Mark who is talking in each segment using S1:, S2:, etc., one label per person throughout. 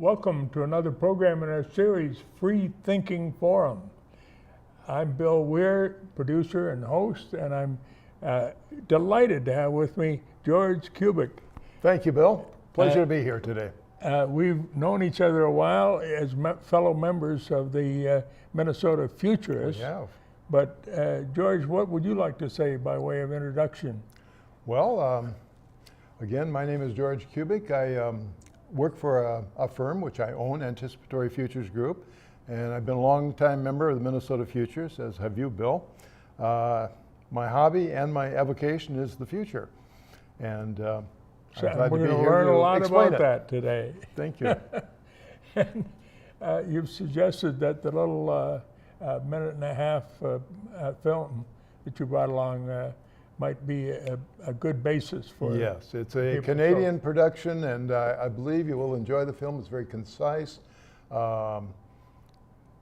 S1: Welcome to another program in our series, Freethinking Forum. I'm Bill Weir, producer and host, and I'm delighted to have with me George Kubik.
S2: Thank you, Bill. Pleasure to be here today.
S1: We've known each other a while as fellow members of the Minnesota Futurists.
S2: We have.
S1: But George, what would you like to say by way of introduction?
S2: Well, again, my name is George Kubik. I work for a firm which I own, Anticipatory Futures Group, and I've been a long-time member of the Minnesota Futures, as have you, Bill. My hobby and my avocation is the future, and I'm glad
S1: we're
S2: to be
S1: going to
S2: here
S1: learn
S2: to
S1: a lot
S2: explain
S1: about
S2: it.
S1: that today.
S2: Thank you.
S1: And you've suggested that the little minute and a half film that you brought along might be a good basis for it.
S2: Yes, it's a Canadian production, and I believe you will enjoy the film. It's very concise.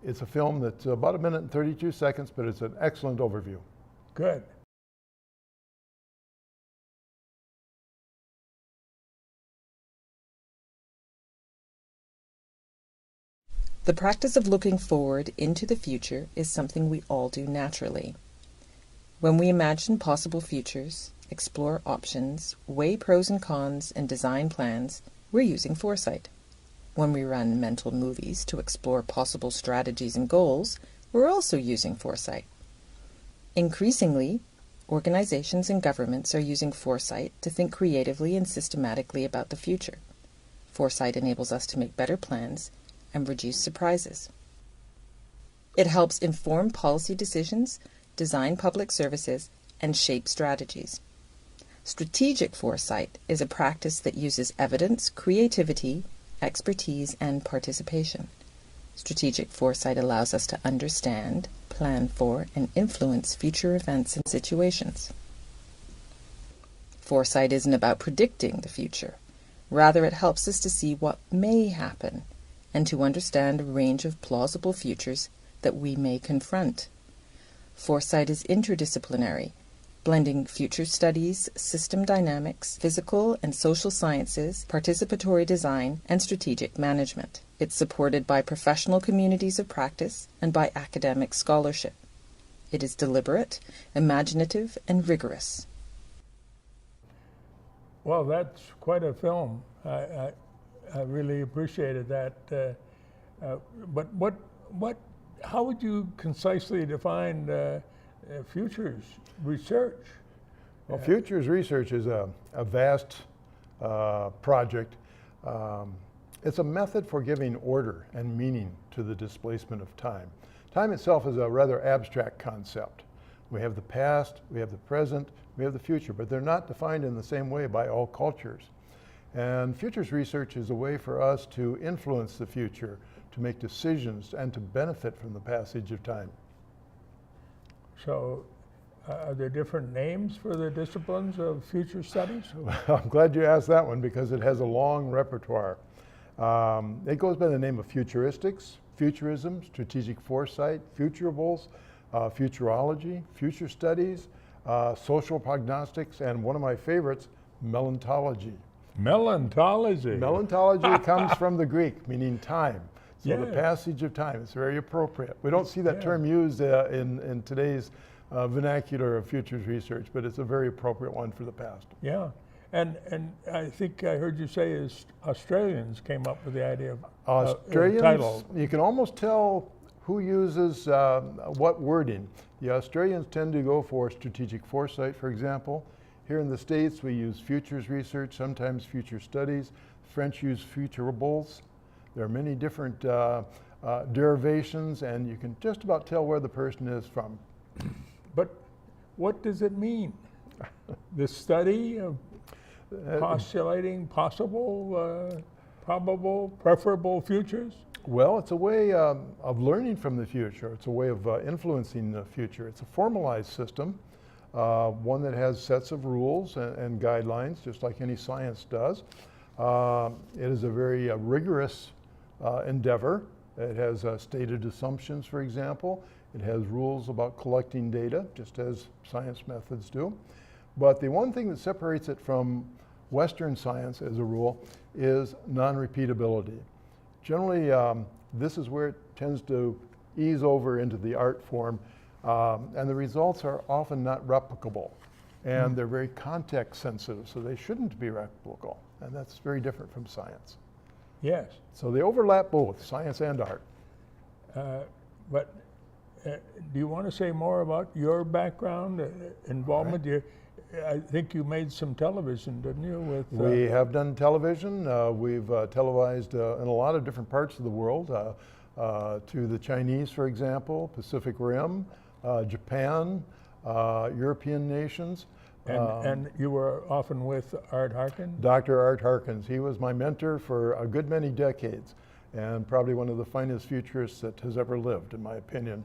S2: It's a film that's about a minute and 32 seconds, but it's an excellent overview.
S1: Good.
S3: The practice of looking forward into the future is something we all do naturally. When we imagine possible futures, explore options, weigh pros and cons, and design plans, we're using foresight. When we run mental movies to explore possible strategies and goals, we're also using foresight. Increasingly, organizations and governments are using foresight to think creatively and systematically about the future. Foresight enables us to make better plans and reduce surprises. It helps inform policy decisions, design public services, and shape strategies. Strategic foresight is a practice that uses evidence, creativity, expertise, and participation. Strategic foresight allows us to understand, plan for, and influence future events and situations. Foresight isn't about predicting the future. Rather, it helps us to see what may happen and to understand a range of plausible futures that we may confront. Foresight is interdisciplinary, blending future studies, system dynamics, physical and social sciences, participatory design, and strategic management. It's supported by professional communities of practice and by academic scholarship. It is deliberate, imaginative, and rigorous.
S1: Well, that's quite a film. I really appreciated that. But how would you concisely define futures research?
S2: Well, futures research is a vast project. It's a method for giving order and meaning to the displacement of time. Time itself is a rather abstract concept. We have the past, we have the present, we have the future, but they're not defined in the same way by all cultures. And futures research is a way for us to influence the future, to make decisions, and to benefit from the passage of time.
S1: So, are there different names for the disciplines of future studies?
S2: Well, I'm glad you asked that one because it has a long repertoire. It goes by the name of futuristics, futurism, strategic foresight, futurables, futurology, future studies, social prognostics, and one of my favorites, melanthology.
S1: Melanthology.
S2: Melanthology comes from the Greek, meaning time. So the
S1: Yeah.
S2: passage of time, it's very appropriate. We don't see that term used in today's vernacular of futures research, but it's a very appropriate one for the past.
S1: Yeah, and I think I heard you say is Australians came up with the idea of
S2: Australians,
S1: title.
S2: you can almost tell who uses what wording. The Australians tend to go for strategic foresight, for example. Here in the States, we use futures research, sometimes future studies. French use futurables. There are many different derivations, and you can just about tell where the person is from.
S1: But what does it mean? The study of postulating possible, probable, preferable futures?
S2: Well, it's a way of learning from the future. It's a way of influencing the future. It's a formalized system, one that has sets of rules and guidelines, just like any science does. It is a very rigorous endeavor. It has stated assumptions, for example. It has rules about collecting data, just as science methods do. But the one thing that separates it from Western science, as a rule, is non-repeatability. Generally, this is where it tends to ease over into the art form, and the results are often not replicable, and they're very context sensitive, so they shouldn't be replicable, and that's very different from science.
S1: Yes.
S2: So they overlap both, science and art.
S1: But do you want to say more about your background, involvement? I think you made some television, didn't you? With
S2: We have done television. We've televised in a lot of different parts of the world, to the Chinese, for example, Pacific Rim, Japan, European nations.
S1: and you were often with Art Harkin?
S2: Dr. Art Harkins. He was my mentor for a good many decades, and probably one of the finest futurists that has ever lived, in my opinion.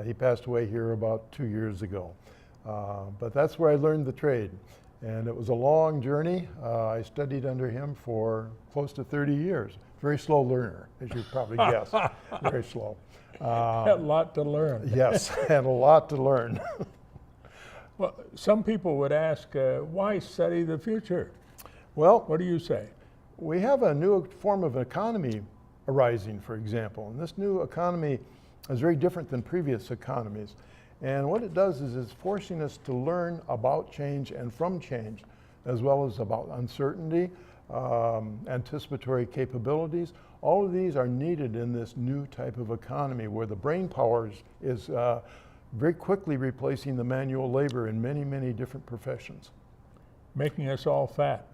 S2: He passed away here about 2 years ago. But that's where I learned the trade. And it was a long journey. I studied under him for close to 30 years. Very slow learner, as you probably guess. Very slow.
S1: A lot to learn.
S2: Yes, and a lot to learn.
S1: Well, some people would ask, why study the future?
S2: Well,
S1: What do you say?
S2: we have a new form of economy arising, for example. And this new economy is very different than previous economies. And what it does is it's forcing us to learn about change and from change, as well as about uncertainty, anticipatory capabilities. All of these are needed in this new type of economy where the brain power is very quickly replacing the manual labor in many, many different professions.
S1: Making us all fat.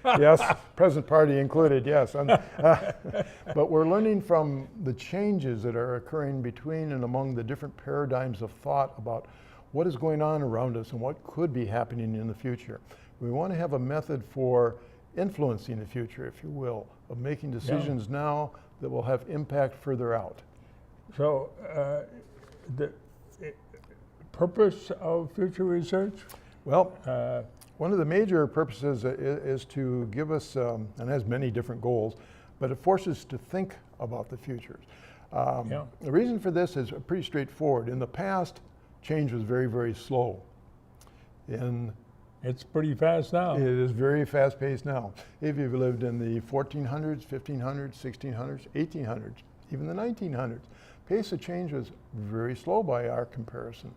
S2: Yes, present party included, yes. But we're learning from the changes that are occurring between and among the different paradigms of thought about what is going on around us and what could be happening in the future. We want to have a method for influencing the future, if you will, of making decisions now that will have impact further out.
S1: So the purpose of future research?
S2: Well, one of the major purposes is to give us, and has many different goals, but it forces us to think about the futures. The reason for this is pretty straightforward. In the past, change was very, very slow.
S1: It's pretty fast now.
S2: It is very fast-paced now. If you've lived in the 1400s, 1500s, 1600s, 1800s, even the 1900s, pace of change was very slow by our comparison.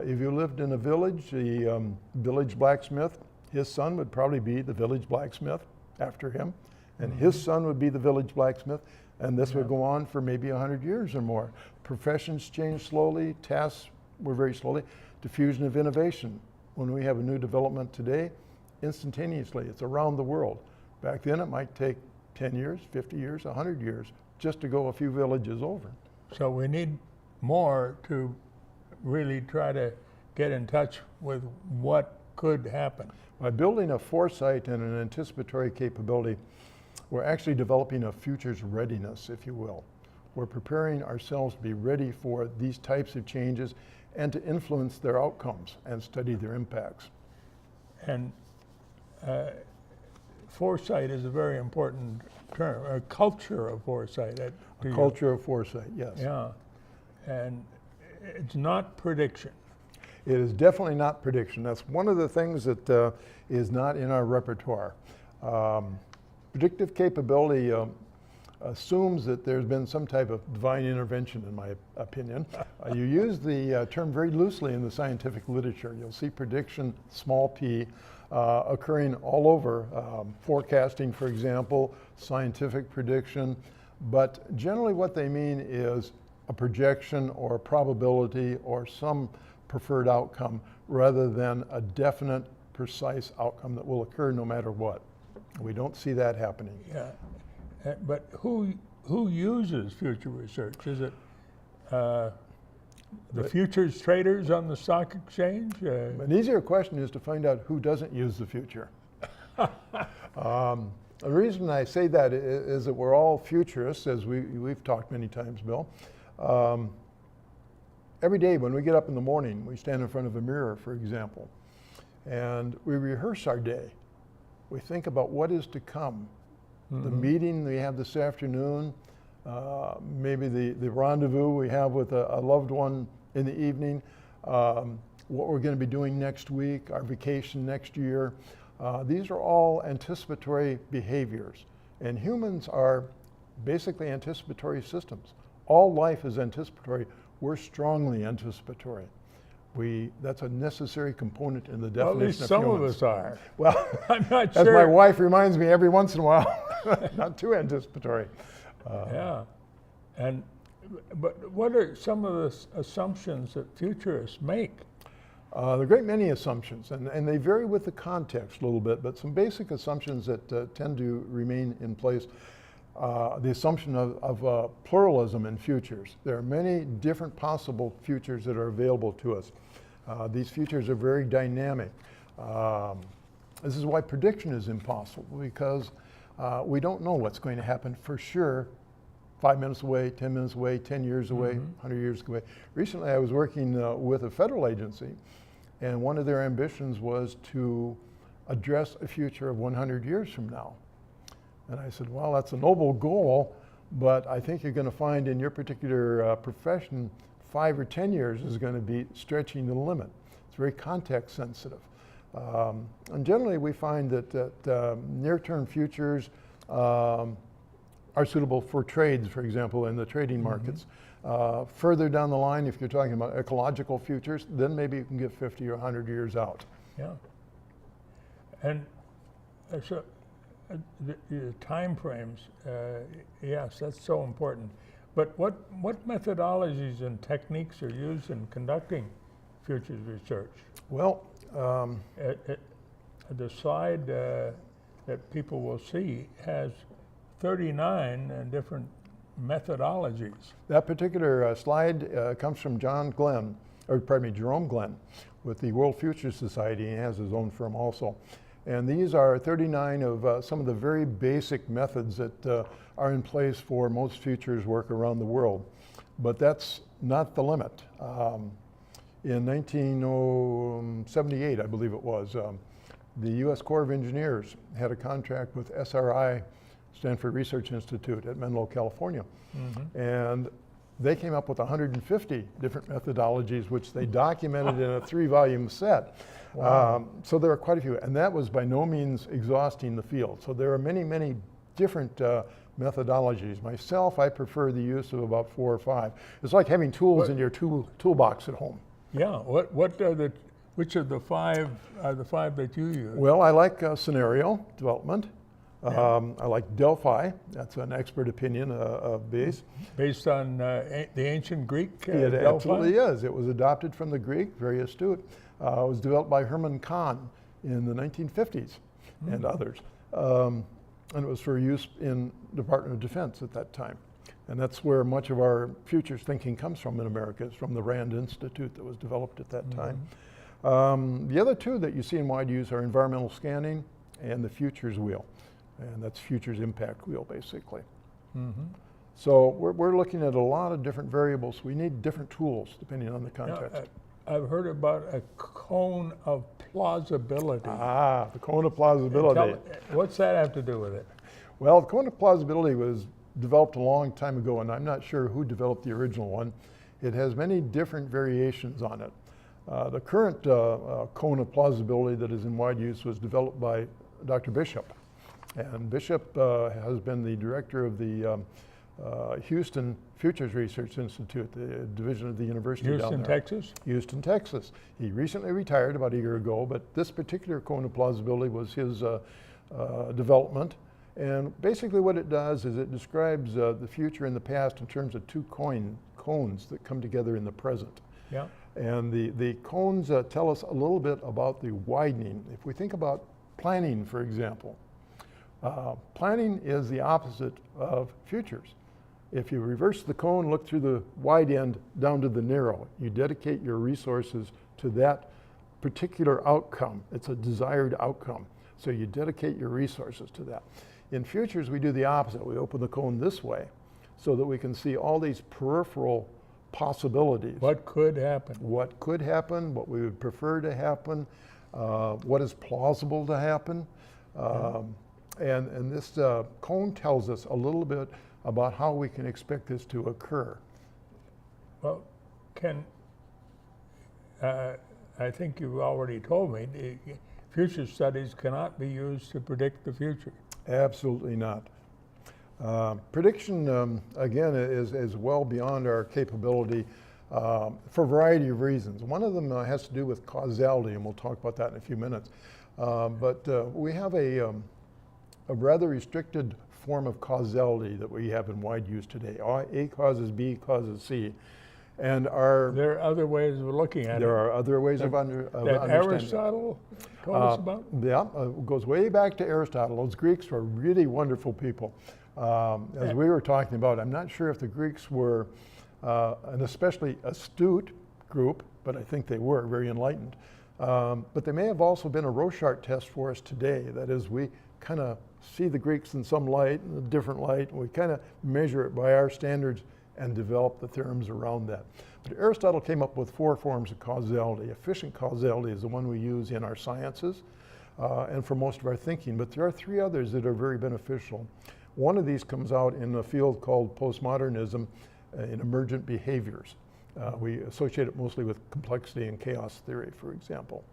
S2: If you lived in a village, the village blacksmith, his son would probably be the village blacksmith after him, and his son would be the village blacksmith, and this would go on for maybe 100 years or more. Professions changed slowly, tasks were very slowly. Diffusion of innovation. When we have a new development today, instantaneously, it's around the world. Back then it might take 10 years, 50 years, 100 years just to go a few villages over.
S1: So we need more to really try to get in touch with what could happen.
S2: By building a foresight and an anticipatory capability, we're actually developing a futures readiness, if you will. We're preparing ourselves to be ready for these types of changes and to influence their outcomes and study their impacts.
S1: And foresight is a very important term, a culture of foresight.
S2: A culture of foresight, yes.
S1: Yeah, and it's not prediction.
S2: It is definitely not prediction. That's one of the things that is not in our repertoire. Predictive capability assumes that there's been some type of divine intervention, in my opinion. You use the term very loosely in the scientific literature. You'll see prediction, small p, occurring all over. Forecasting, for example, scientific prediction. But generally what they mean is a projection or a probability or some preferred outcome rather than a definite, precise outcome that will occur no matter what. We don't see that happening.
S1: Yeah, but who uses future research? Is it the futures traders on the stock exchange?
S2: An easier question is to find out who doesn't use the future. The reason I say that is that we're all futurists, as we've talked many times, Bill. Every day when we get up in the morning, we stand in front of a mirror, for example, and we rehearse our day. We think about what is to come. The meeting we have this afternoon, maybe the rendezvous we have with a loved one in the evening, what we're going to be doing next week, our vacation next year. These are all anticipatory behaviors. And humans are basically anticipatory systems. All life is anticipatory. We're strongly anticipatory. That's a necessary component in the
S1: Well, at
S2: definition
S1: least
S2: of
S1: some
S2: humans.
S1: of us are.
S2: Well,
S1: I'm not
S2: as
S1: sure.
S2: my wife reminds me every once in a while, not too anticipatory.
S1: Yeah. But what are some of the assumptions that futurists make?
S2: There are a great many assumptions, and they vary with the context a little bit, but some basic assumptions that tend to remain in place. The assumption of pluralism in futures. There are many different possible futures that are available to us. These futures are very dynamic. This is why prediction is impossible, because we don't know what's going to happen for sure 5 minutes away, 10 minutes away, 10 years away, 100 years away. Recently I was working with a federal agency, and one of their ambitions was to address a future of 100 years from now. And I said, well, that's a noble goal, but I think you're going to find in your particular profession, 5 or 10 years is going to be stretching the limit. It's very context sensitive. And generally we find that near-term futures are suitable for trades, for example, in the trading markets. Further down the line, if you're talking about ecological futures, then maybe you can get 50 or 100 years out.
S1: Yeah. And so the time frames, yes, that's so important. But what methodologies and techniques are used in conducting futures research?
S2: Well,
S1: the slide that people will see has 39 different methodologies.
S2: that particular slide comes from Jerome Glenn with the World Futures Society. He has his own firm also. And these are 39 of some of the very basic methods that are in place for most futures work around the world. But that's not the limit. In 1978, I believe it was, the U.S. Corps of Engineers had a contract with SRI, Stanford Research Institute at Menlo, California. And they came up with 150 different methodologies, which they documented in a 3-volume set.
S1: Wow.
S2: So there are quite a few, and that was by no means exhausting the field. So there are many, many different methodologies. Myself, I prefer the use of about 4 or 5. It's like having tools in your toolbox at home.
S1: Yeah. Which of the 5 are the 5 that you use?
S2: Well, I like scenario development. I like Delphi. That's an expert opinion base.
S1: Based on the ancient Greek
S2: It
S1: Delphi?
S2: absolutely is. It was adopted from the Greek, very astute. It was developed by Herman Kahn in the 1950s and others. And it was for use in the Department of Defense at that time. And that's where much of our futures thinking comes from in America. It's from the Rand Institute that was developed at that time. The other 2 that you see in wide use are environmental scanning and the futures wheel. And that's futures impact wheel, basically. So we're looking at a lot of different variables. We need different tools depending on the context.
S1: I've heard about a cone of plausibility.
S2: The cone of plausibility.
S1: What's that have to do with it?
S2: Well, the cone of plausibility was developed a long time ago, and I'm not sure who developed the original one. It has many different variations on it. The current cone of plausibility that is in wide use was developed by Dr. Bishop. And Bishop has been the director of the Houston Futures Research Institute, the division of the university down there.
S1: Houston, Texas?
S2: Houston, Texas. He recently retired about a year ago, but this particular cone of plausibility was his development. And basically what it does is it describes the future and the past in terms of 2 cones that come together in the present.
S1: Yeah.
S2: And the cones tell us a little bit about the widening. If we think about planning, for example, planning is the opposite of futures. If you reverse the cone, look through the wide end down to the narrow, you dedicate your resources to that particular outcome. It's a desired outcome. So you dedicate your resources to that. In futures, we do the opposite. We open the cone this way so that we can see all these peripheral possibilities.
S1: What could happen?
S2: What could happen, what we would prefer to happen, what is plausible to happen. And this cone tells us a little bit about how we can expect this to occur.
S1: Well, I think you've already told me, future studies cannot be used to predict the future.
S2: Absolutely not. Prediction, again, is well beyond our capability for a variety of reasons. One of them has to do with causality, and we'll talk about that in a few minutes. But we have a rather restricted form of causality that we have in wide use today. A causes B causes C. And
S1: there are other ways of looking at it.
S2: There are other ways of understanding.
S1: Aristotle told us about?
S2: Yeah, it goes way back to Aristotle. Those Greeks were really wonderful people. As we were talking about, I'm not sure if the Greeks were an especially astute group, but I think they were very enlightened. But they may have also been a Rorschach test for us today. That is, we kind of see the Greeks in some light, in a different light, and we kind of measure it by our standards and develop the theorems around that. But Aristotle came up with 4 forms of causality. Efficient causality is the one we use in our sciences and for most of our thinking, but there are 3 others that are very beneficial. One of these comes out in a field called postmodernism in emergent behaviors. We associate it mostly with complexity and chaos theory, for example.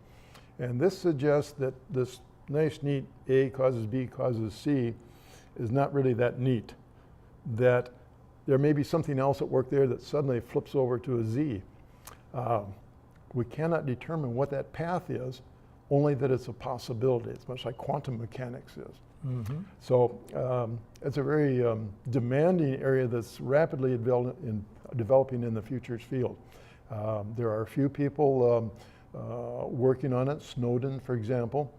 S2: And this suggests that this nice, neat A causes B causes C is not really that neat, that there may be something else at work there that suddenly flips over to a Z. We cannot determine what that path is, only that it's a possibility. It's much like quantum mechanics is. Mm-hmm. So it's a very demanding area that's rapidly developing in the futures field. There are a few people working on it. Snowden, for example,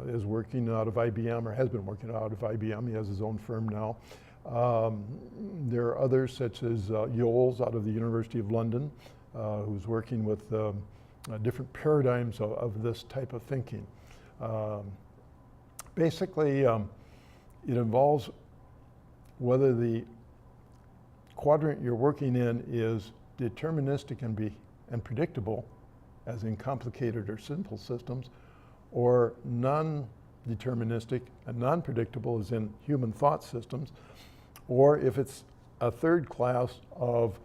S2: is working out of IBM, or has been working out of IBM. He has his own firm now. There are others such as Yoles out of the University of London, who's working with different paradigms of this type of thinking. Basically, it involves whether the quadrant you're working in is deterministic and predictable, as in complicated or simple systems, or non-deterministic and non-predictable, as in human thought systems, or if it's a third class of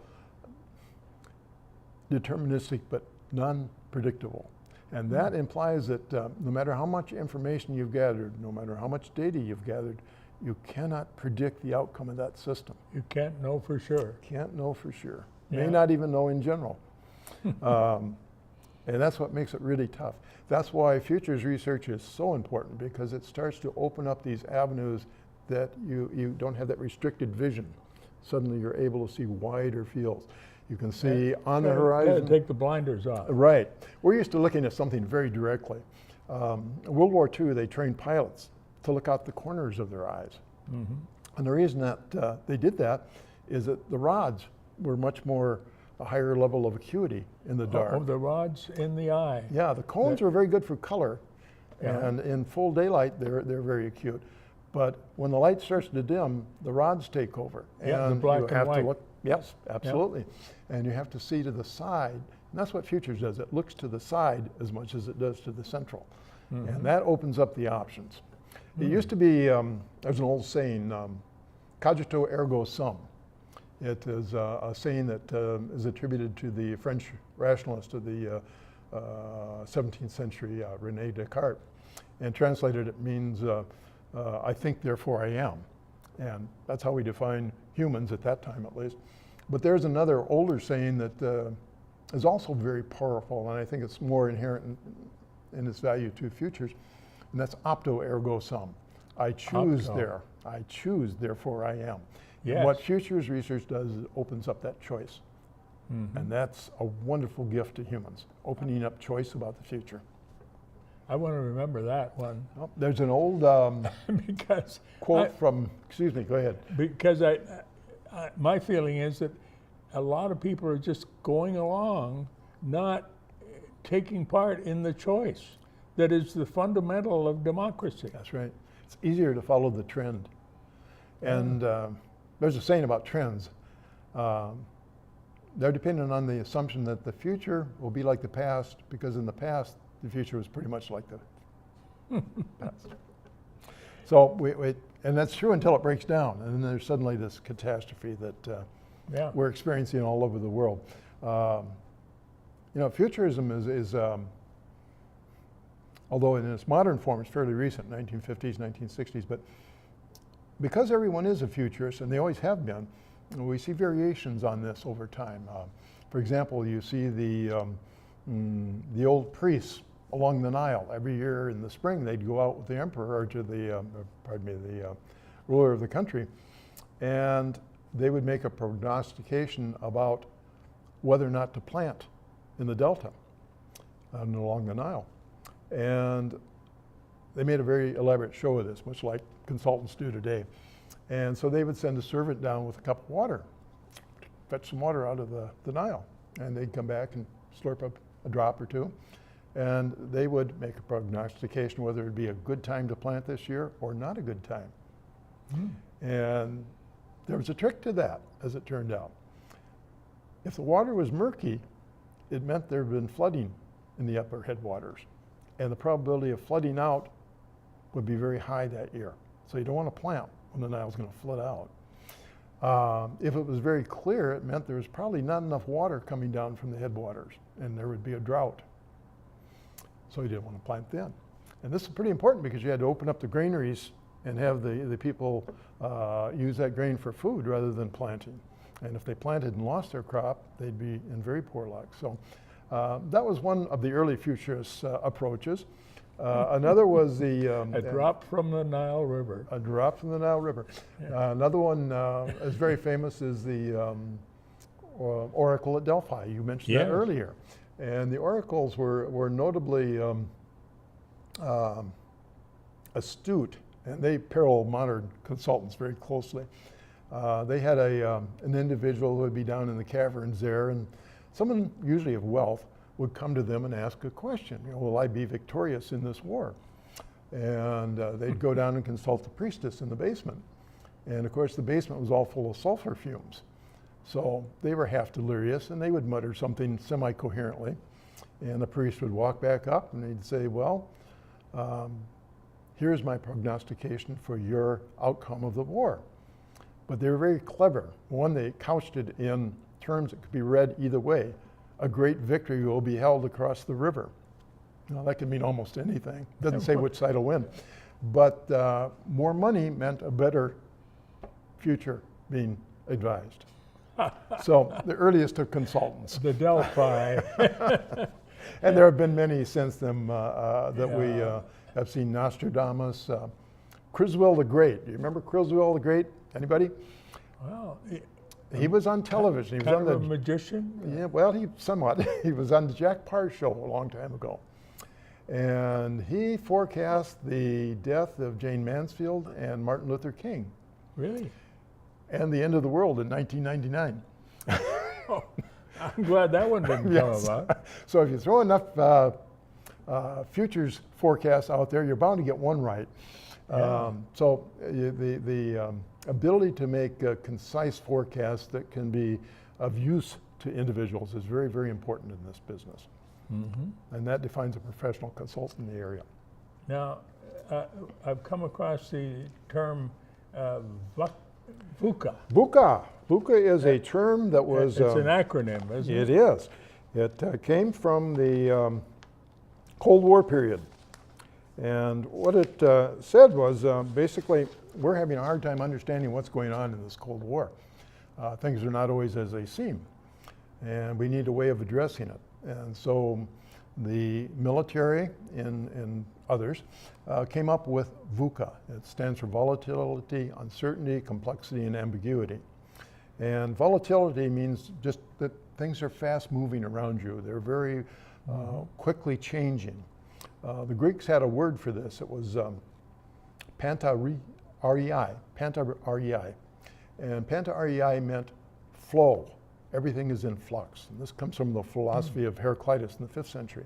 S2: deterministic but non-predictable. And that implies that no matter how much information you've gathered, no matter how much data you've gathered, you cannot predict the outcome of that system.
S1: You can't know for sure.
S2: Can't know for sure.
S1: Yeah.
S2: May not even know in general. And that's what makes it really tough. That's why futures research is so important, because it starts to open up these avenues that you don't have that restricted vision. Suddenly you're able to see wider fields. You can see on the horizon.
S1: Take the blinders off.
S2: Right. We're used to looking at something very directly. In World War II, they trained pilots to look out the corners of their eyes. Mm-hmm. And the reason that they did that is that the rods were much more a higher level of acuity in the dark.
S1: Oh, the rods in the eye.
S2: Yeah, the cones are very good for color, and in full daylight they're very acute. But when the light starts to dim, the rods take over.
S1: Yeah,
S2: and
S1: the black
S2: you
S1: and
S2: have
S1: white.
S2: to look. Yes, absolutely. And you have to see to the side. And that's what futures does. It looks to the side as much as it does to the central. Mm-hmm. And that opens up the options. Mm-hmm. It used to be, there's an old saying, cogito ergo sum. It is a saying that is attributed to the French rationalist of the 17th century, René Descartes. And translated, it means, I think, therefore I am. And that's how we define humans at that time, at least. But there's another older saying that is also very powerful, and I think it's more inherent in its value to futures, and that's opto ergo sum. I choose there. I choose, therefore I am.
S1: Yes.
S2: And what futures research does is it opens up that choice. Mm-hmm. And that's a wonderful gift to humans, opening up choice about the future.
S1: I want to remember that one.
S2: Oh, there's an old
S1: because
S2: quote from, excuse me, go ahead.
S1: Because my feeling is that a lot of people are just going along, not taking part in the choice that is the fundamental of democracy.
S2: That's right. It's easier to follow the trend. And there's a saying about trends. They're dependent on the assumption that the future will be like the past, because in the past, the future was pretty much like the past. So and that's true until it breaks down, and then there's suddenly this catastrophe that we're experiencing all over the world. Futurism is although in its modern form it's fairly recent, 1950s, 1960s, but because everyone is a futurist, and they always have been, we see variations on this over time. For example, you see the old priests along the Nile. Every year in the spring, they'd go out with the emperor, or to the ruler of the country, and they would make a prognostication about whether or not to plant in the Delta and along the Nile. And they made a very elaborate show of this, much like consultants do today. And so they would send a servant down with a cup of water, fetch some water out of the Nile, and they'd come back and slurp up a drop or two, and they would make a prognostication whether it'd be a good time to plant this year or not a good time. And there was a trick to that, as it turned out. If the water was murky, it meant there had been flooding in the upper headwaters, and the probability of flooding out would be very high that year. So you don't want to plant when the Nile's going to flood out. If it was very clear, it meant there was probably not enough water coming down from the headwaters, and there would be a drought. So you didn't want to plant then. And this is pretty important because you had to open up the granaries and have the people use that grain for food rather than planting. And if they planted and lost their crop, they'd be in very poor luck. So that was one of the early futurist approaches. Another was the...
S1: a drop from the Nile River.
S2: A drop from the Nile River.
S1: Yeah.
S2: Another one is very famous is the oracle at Delphi. You mentioned that earlier. And the oracles were notably astute, and they parallel modern consultants very closely. They had an individual who would be down in the caverns there, and someone usually of wealth would come to them and ask a question. You know, will I be victorious in this war? And they'd go down and consult the priestess in the basement. And of course, the basement was all full of sulfur fumes. So they were half delirious, and they would mutter something semi-coherently. And the priest would walk back up, and he'd say, well, here's my prognostication for your outcome of the war. But they were very clever. One, they couched it in terms that could be read either way. A great victory will be held across the river. Now, that can mean almost anything. Doesn't say which side will win. But more money meant a better future being advised. So the earliest of consultants.
S1: The Delphi.
S2: And there have been many since them that we have seen. Nostradamus, Criswell the Great. Do you remember Criswell the Great? Anybody?
S1: Well,
S2: he was on television. He was on
S1: a magician?
S2: Yeah, well, he somewhat. He was on the Jack Paar show a long time ago. And he forecast the death of Jane Mansfield and Martin Luther King.
S1: Really?
S2: And the end of the world in 1999.
S1: Oh, I'm glad that one didn't come about.
S2: So if you throw enough futures forecasts out there, you're bound to get one right.
S1: Yeah.
S2: So the ability to make concise forecasts that can be of use to individuals is very, very important in this business. And that defines a professional consultant in the area.
S1: Now, I've come across the term VUCA.
S2: VUCA. VUCA is a term that was...
S1: It's an acronym, isn't it?
S2: It is. It came from the Cold War period. And what it said was basically, we're having a hard time understanding what's going on in this Cold War. Things are not always as they seem, and we need a way of addressing it. And so the military and others came up with VUCA. It stands for volatility, uncertainty, complexity, and ambiguity. And volatility means just that things are fast moving around you. They're very quickly changing. The Greeks had a word for this. It was panta-rei. And panta-rei meant flow. Everything is in flux. And this comes from the philosophy of Heraclitus in the 5th century.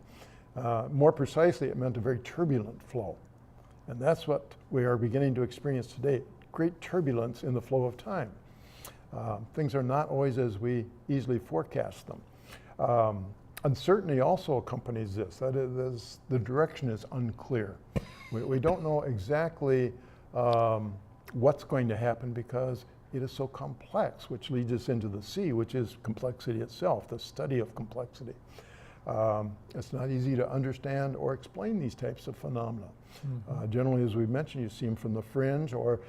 S2: More precisely, it meant a very turbulent flow. And that's what we are beginning to experience today, great turbulence in the flow of time. Things are not always as we easily forecast them. Uncertainty also accompanies this. That is, the direction is unclear. We don't know exactly what's going to happen because it is so complex, which leads us into the C, which is complexity itself, the study of complexity. It's not easy to understand or explain these types of phenomena. Generally, as we've mentioned, you see them from the fringe, or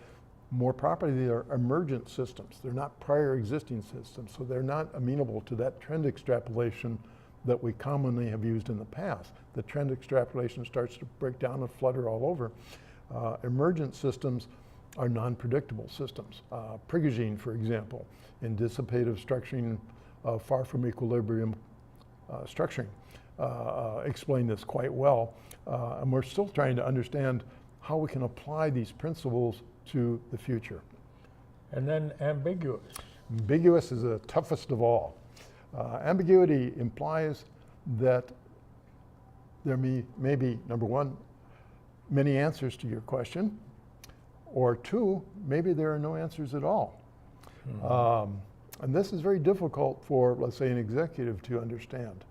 S2: More properly, they are emergent systems. They're not prior existing systems, so they're not amenable to that trend extrapolation that we commonly have used in the past. The trend extrapolation starts to break down and flutter all over. Emergent systems are non-predictable systems. Prigogine, for example, in dissipative structuring of far from equilibrium structuring, explained this quite well. And we're still trying to understand how we can apply these principles to the future.
S1: And then ambiguous.
S2: Ambiguous is the toughest of all. Ambiguity implies that there may be, number one, many answers to your question, or two, maybe there are no answers at all. Mm-hmm. And this is very difficult for, let's say, an executive to understand.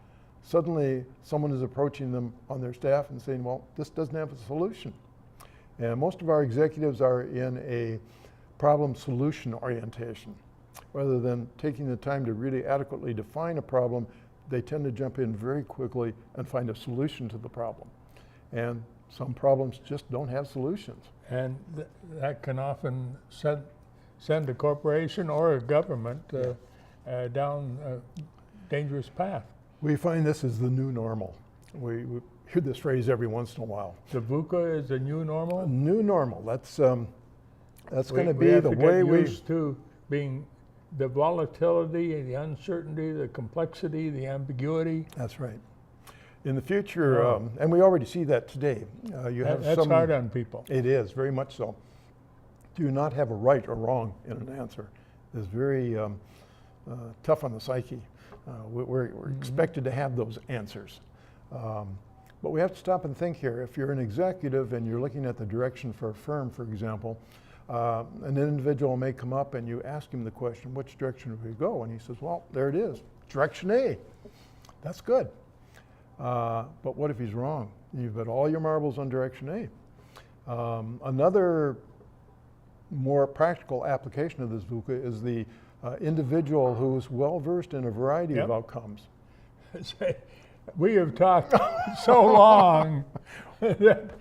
S2: Suddenly, someone is approaching them on their staff and saying, well, this doesn't have a solution. And most of our executives are in a problem solution orientation. Rather than taking the time to really adequately define a problem, they tend to jump in very quickly and find a solution to the problem. And some problems just don't have solutions.
S1: And that can often send a corporation or a government down a dangerous path.
S2: We find this is the new normal. We hear this phrase every once in a while.
S1: The VUCA is the new normal?
S2: New normal. That's going to be the way we
S1: used to being the volatility, the uncertainty, the complexity, the ambiguity.
S2: That's right. In the future, and we already see that today.
S1: That's hard on people.
S2: It is, very much so. Do not have a right or wrong in an answer. It's very tough on the psyche. We're expected to have those answers. But we have to stop and think here. If you're an executive and you're looking at the direction for a firm, for example, an individual may come up and you ask him the question, which direction do we go? And he says, well, there it is, direction A. That's good. But what if he's wrong? You've got all your marbles on direction A. Another more practical application of this VUCA is the individual who's well-versed in a variety of outcomes.
S1: We have talked so long that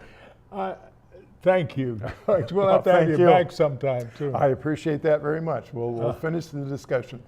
S1: thank you, George. We'll have to have you back sometime too.
S2: I appreciate that very much. We'll finish the discussion.